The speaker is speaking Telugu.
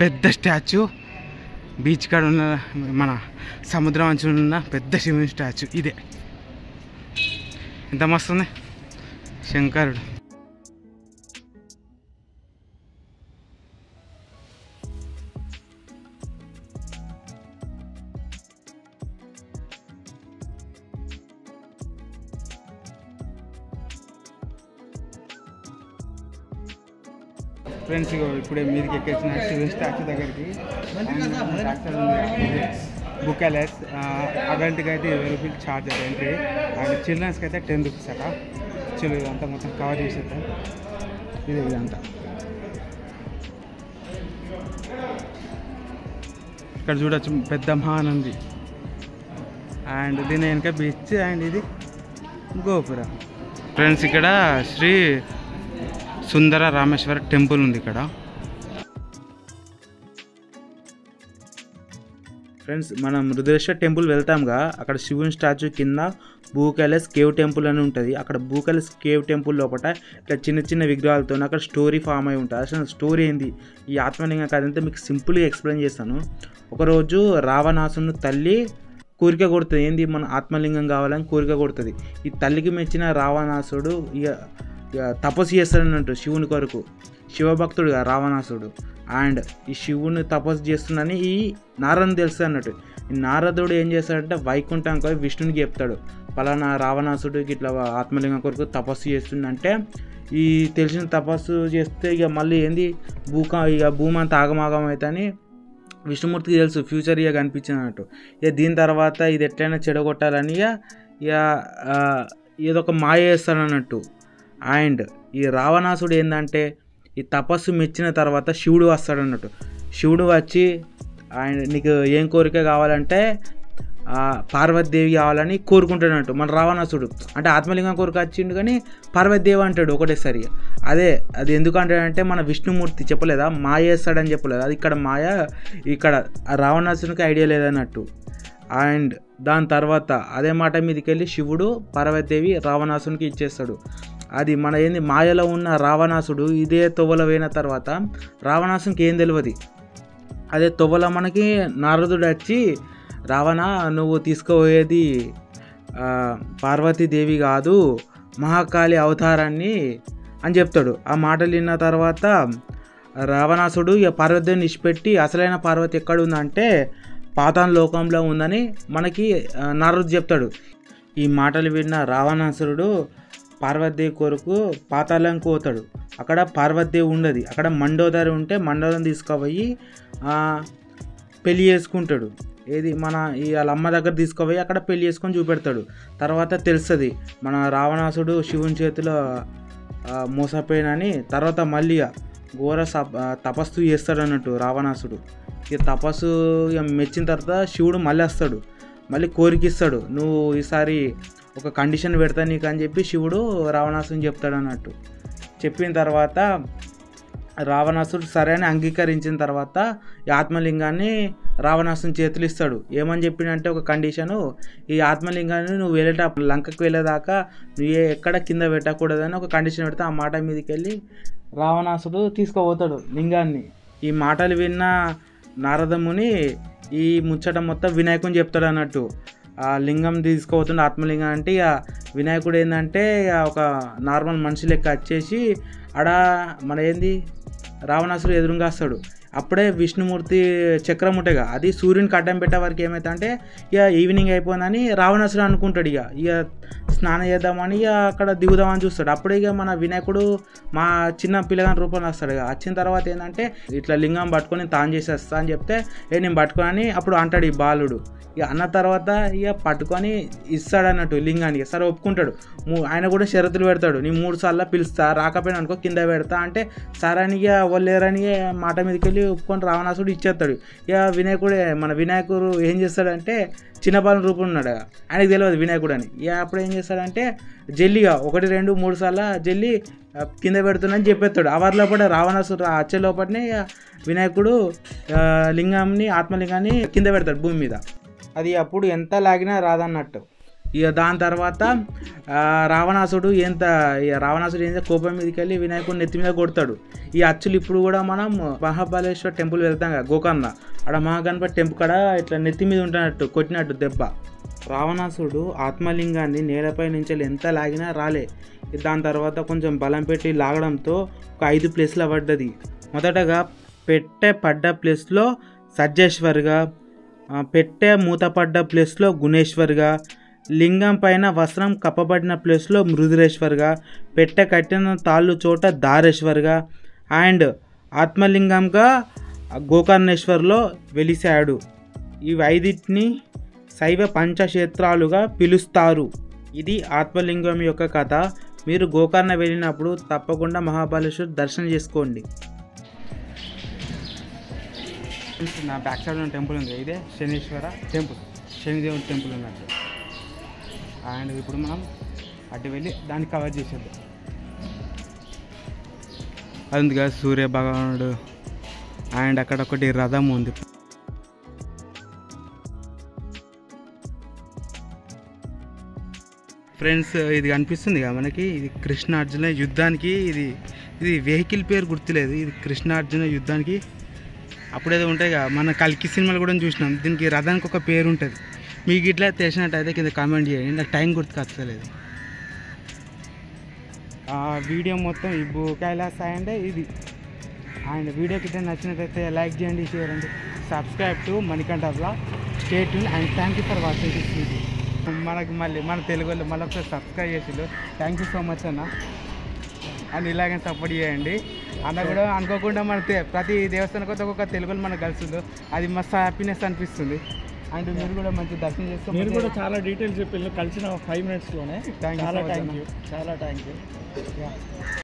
పెద్ద స్టాచ్యూ బీచ్ కాడ ఉన్న మన సముద్రం అంచు ఉన్న పెద్ద శివుని స్టాచ్యూ ఇదే. ఎంత మస్తు ఉంది శంకరుడు. ఫ్రెండ్స్ ఇప్పుడే మీదకి ఎక్కేసిన శివుని స్టాచ్యూ దగ్గరికి. బుకాలెస్ అడల్ట్కి అయితే 20 రూపీలు ఛార్జ్ అది ఎంట్రీ, అండ్ చిల్డ్రన్స్కి అయితే 10 రూపీస్ అట. చిల్లు ఇదంతా మొత్తం కవర్ చేసేద్దాం. ఇదంతా ఇక్కడ చూడొచ్చు పెద్ద మహానంది, అండ్ దీని వెనక బీచ్, అండ్ ఇది గోపురం. ఫ్రెండ్స్ ఇక్కడ శ్రీ సుందర రామేశ్వర టెంపుల్ ఉంది ఇక్కడ. ఫ్రెండ్స్ మనం రుద్రేశ్వర టెంపుల్ వెళ్తాంగా, అక్కడ శివుని స్టాచ్యూ కింద భూకైలాస్ కేవ్ టెంపుల్ అని ఉంటుంది. అక్కడ భూకైలాస్ కేవ్ టెంపుల్ లోపల ఇట్లా చిన్న చిన్న విగ్రహాలతో అక్కడ స్టోరీ ఫామ్ అయి ఉంటుంది. అసలు స్టోరీ ఏంది ఈ ఆత్మలింగం కాదంటే మీకు సింపుల్గా ఎక్స్ప్లెయిన్ చేస్తాను. ఒకరోజు రావణాసుని తల్లి కోరిక కొడుతుంది, ఏంది మన ఆత్మలింగం కావాలని కోరిక కొడుతుంది. ఈ తల్లికి మెచ్చిన రావణాసుడు ఇక తపస్సు చేస్తాడన్నట్టు శివుని కొరకు, శివభక్తుడుగా రావణాసుడు. అండ్ ఈ శివుని తపస్సు చేస్తుందని ఈ నారదుడు తెలుస్తుంది అన్నట్టు. ఈ నారదుడు ఏం చేస్తాడంటే వైకుంఠం పోయి విష్ణునికి చెప్తాడు, పలానా రావణాసుడికి ఇట్లా ఆత్మలింగం కొరకు తపస్సు చేస్తుందంటే, ఈ తెలిసిన తపస్సు చేస్తే ఇక మళ్ళీ ఏంది ఇక భూమి అంతా ఆగమాగం అవుతుందని విష్ణుమూర్తికి తెలుసు, ఫ్యూచర్ ఇక కనిపించింది అన్నట్టు. ఇక దీని తర్వాత ఇది ఎట్లయినా చెడగొట్టాలని ఇక ఏదో ఒక మాయ చేస్తాడన్నట్టు. అండ్ ఈ రావణాసుడు ఏంటంటే ఈ తపస్సు మెచ్చిన తర్వాత శివుడు వస్తాడన్నట్టు. శివుడు వచ్చి ఆయన నీకు ఏం కోరిక కావాలంటే పార్వతీదేవి కావాలని కోరుకుంటాడన్నట్టు. మన రావణాసుడు అంటే ఆత్మలింగం కోరిక వచ్చిండు కానీ పార్వతీదేవి అంటాడు ఒకటేసారి. అది ఎందుకంటాడంటే మన విష్ణుమూర్తి చెప్పలేదా మాయ చేస్తాడని చెప్పలేదు, అది ఇక్కడ మాయ, ఇక్కడ రావణాసుడికి ఐడియా లేదన్నట్టు. అండ్ దాని తర్వాత అదే మాట మీదకి వెళ్ళి శివుడు పార్వతీదేవి రావణాసునికి ఇచ్చేస్తాడు. అది మన ఏంది మాయలో ఉన్న రావణాసుడు ఇదే తొవ్వల పోయిన తర్వాత రావణాసునికి ఏం తెలియదు. అదే తొవ్వల మనకి నారదుడు వచ్చి రావణ నువ్వు తీసుకుపోయేది పార్వతీదేవి కాదు మహాకాళి అవతారాన్ని అని చెప్తాడు. ఆ మాటలు విన్న తర్వాత రావణాసుడు ఇక పార్వతీదేవిని ఇచ్చిపెట్టి అసలైన పార్వతి ఎక్కడ ఉందంటే పాతాళ లోకంలో ఉందని మనకి నారదుడు చెప్తాడు. ఈ మాటలు విన్న రావణాసురుడు పార్వతీదేవి కొరకు పాతాళంకి పోతాడు. అక్కడ పార్వతీదేవి ఉండదు, అక్కడ మండోదరి ఉంటే మండోదరిని తీసుకుపోయి పెళ్లి చేసుకుంటాడు. ఏది మన వాళ్ళ అమ్మ దగ్గర తీసుకుపోయి అక్కడ పెళ్లి చేసుకొని చూపెడతాడు. తర్వాత తెలుస్తుంది మన రావణాసుడు శివుని చేతిలో మోసపోయినని. తర్వాత మళ్ళీ ఘోర తపస్సు చేస్తాడు అన్నట్టు రావణాసుడు. ఇక తపస్సు మెచ్చిన తర్వాత శివుడు మళ్ళీ వస్తాడు, మళ్ళీ కోరికిస్తాడు, నువ్వు ఈసారి ఒక కండిషన్ పెడతా నీకు అని చెప్పి శివుడు రావణాసుని చెప్తాడు అన్నట్టు. చెప్పిన తర్వాత రావణాసుడు సరే అని అంగీకరించిన తర్వాత ఈ ఆత్మలింగాన్ని రావణాసుని చేతులు ఇస్తాడు. ఏమని చెప్పిండంటే ఒక కండిషను, ఈ ఆత్మలింగాన్ని నువ్వు లంకకు వెళ్ళేదాకా నువ్వు ఎక్కడ కింద పెట్టకూడదని ఒక కండిషన్ పెడితే ఆ మాట మీదకి వెళ్ళి రావణాసుడు తీసుకుపోతాడు లింగాన్ని. ఈ మాటలు విన్న నారదముని ఈ ముచ్చట మొత్తం వినాయకుని చెప్తాడు అన్నట్టు. ఆ లింగం తీసుకుపోతుండే ఆత్మలింగం అంటే ఇక వినాయకుడు ఏంటంటే ఒక నార్మల్ మనిషి లెక్క వచ్చేసి ఆడ మన ఏంది రావణాసుడు ఎదురుగా వస్తాడు. అప్పుడే విష్ణుమూర్తి చక్రం ఉంటాయిగా అది సూర్యునికి అడ్డం పెట్టే వరకు ఏమవుతుందంటే ఇక ఈవినింగ్ అయిపోయిందని రావణాసుడు అనుకుంటాడు. ఇక స్నానం చేద్దామని ఇక అక్కడ దిగుదామని చూస్తాడు. అప్పుడే ఇక మన వినాయకుడు మా చిన్న పిల్లగాని రూపంలో వస్తాడు. వచ్చిన తర్వాత ఏంటంటే ఇట్లా లింగం పట్టుకొని తాను చేసేస్తా అని చెప్తే నేను పట్టుకొని అప్పుడు అంటాడు ఈ బాలుడు. ఇక అన్న తర్వాత ఇక పట్టుకొని ఇస్తాడు అన్నట్టు లింగానికి. సరే ఒప్పుకుంటాడు. ఆయన కూడా షరతులు పెడతాడు, నీ 3 సార్లు పిలుస్తా, రాకపోయినా అనుకో కింద పెడతా అంటే సరే అని ఇక వాళ్ళేరని మాట మీదకి వెళ్ళి ఒప్పుకొని రావణాసుడు ఇచ్చేస్తాడు. ఇక మన వినాయకుడు ఏం చేస్తాడంటే చిన్న బాలుని రూపం ఉన్నాడు, ఆయనకు తెలియదు వినాయకుడు అని. ఇక అప్పుడు ఏం చేస్తాడంటే జల్లిగా 1, 2, 3 సార్లు జల్లి కింద పెడుతుందని చెప్పేస్తాడు. ఆ వారి లోపల రావణాసుడు వచ్చే లోపలనే వినాయకుడు ఆత్మలింగాన్ని కింద పెడతాడు భూమి మీద. అది అప్పుడు ఎంత లాగినా రాదన్నట్టు. ఇక దాని తర్వాత రావణాసుడు ఏం కోపం మీదకి వెళ్ళి వినాయకుడిని నెత్తి మీద కొడతాడు. ఈ అచ్చులు ఇప్పుడు కూడా మనం మహాబలేశ్వర టెంపుల్ వెళ్తాం కదా గోకర్ణ, అక్కడ మహాగణపతి టెంపుల్ కాడ ఇట్లా నెత్తి మీద ఉంటున్నట్టు కొట్టినట్టు దెబ్బ. రావణాసుడు ఆత్మలింగాన్ని నేలపై నుంచి ఎంత లాగినా రాలే. దాని తర్వాత కొంచెం బలం పెట్టి లాగడంతో ఒక 5 ప్లేస్లో పడ్డది. మొదటగా పెట్టె పడ్డ ప్లేస్లో సజ్జేశ్వర్గా, పెట్టె మూతపడ్డ ప్లేస్లో గుణేశ్వర్గా, లింగం పైన వస్త్రం కప్పబడిన ప్లేస్లో మృదురేశ్వర్గా, పెట్టె కట్టిన తాళ్ళు చోట దారేశ్వర్గా అండ్ ఆత్మలింగంగా గోకర్ణేశ్వర్లో వెలిశాడు. ఈ 5టిని శైవ పంచక్షేత్రాలుగా పిలుస్తారు. ఇది ఆత్మలింగం యొక్క కథ. మీరు గోకర్ణ వెళ్ళినప్పుడు తప్పకుండా మహాబలేశ్వర్ దర్శనం చేసుకోండి. నా బ్యాక్ సైడ్ ఉన్న టెంపుల్ ఉంది, ఇదే శనీశ్వర టెంపుల్, శనిదేవుని టెంపుల్ ఉన్నట్టు. అండ్ ఇప్పుడు మనం అటు వెళ్ళి దాన్ని కవర్ చేసేద్దాం. అది ఉంది కదా సూర్య భగవానుడు, అండ్ అక్కడ ఒకటి రథం ఉంది. ఫ్రెండ్స్ ఇది కనిపిస్తుంది కదా మనకి, ఇది కృష్ణార్జున యుద్ధానికి, ఇది వెహికల్ పేరు గుర్తులేదు, ఇది కృష్ణార్జున యుద్ధానికి అప్పుడేదో ఉంటాయి కదా, మన కల్కి సినిమాలు కూడా చూసినాం. దీనికి రథానికి ఒక పేరు ఉంటుంది. మీకు ఇట్లా తెలిసినట్టయితే కింద కామెంట్ చేయండి, నాకు టైం గుర్తుకొస్తలేదు. వీడియో మొత్తం ఈ భూ కైలాస్ అండ్ ఇది. అండ్ వీడియోకి ఇట్లా నచ్చినట్టయితే లైక్ చేయండి, షేర్ అండి, subscribe to Manikanta vlog. Stay tune and thank you for watching this video. మనకి మళ్ళీ మన తెలుగు వాళ్ళు మళ్ళీ ఒకసారి సబ్స్క్రైబ్ చేసిండు. థ్యాంక్ యూ సో మచ్ అన్న. అండ్ ఇలాగే సపోర్ట్ చేయండి అన్న. కూడా అనుకోకుండా మన ప్రతి దేవస్థానం కొత్త ఒక్కొక్క తెలుగులో మనకు కలుస్తుందో అది మస్తు హ్యాపీనెస్ అనిపిస్తుంది. అండ్ మీరు కూడా మంచి దర్శనం చేసుకోండి. మీరు కూడా చాలా డీటెయిల్స్ చెప్పి కలిసిన 5 minutesలోనే. చాలా థ్యాంక్ యూ.